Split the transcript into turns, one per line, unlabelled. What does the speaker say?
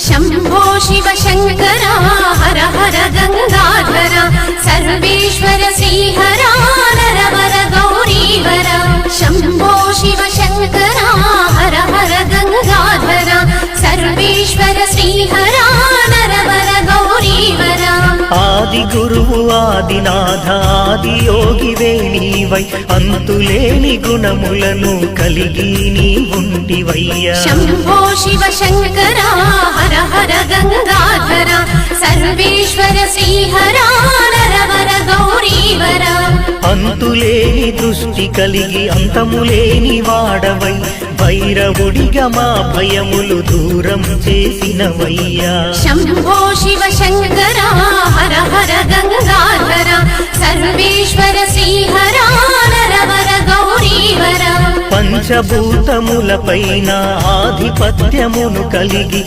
शंभो शिव शंकर हर हर गंगाधर सर्वेश्वर श्रीहर नरवर गौरीवर शंभो शिव शंकर हर हर गंगाधर सर्वेश्वर श्रीहर नरवर गौरीवर
आदि गुरुवु आदिनाथ आदि योगिवे नीवै अंतुलेनि गुणमुలను కలిగి నీ ఉంటివయ్యా
शंभो शिव शंकर हर हर गंगाधर सर्वेश्वर श्रीहर नरवर गौरीवर
అంతులేని దృష్టి కలిగి అంతములేని వాడవై భైరవుడిగా మా భయములు దూరం చేసినవయ్యా
शंभो शिव शंकर हर हर गंगाधर सर्वेश्वर श्रीहर नरवर गौरीवर
పంచభూతములపైన ఆధిపత్యమును కలిగి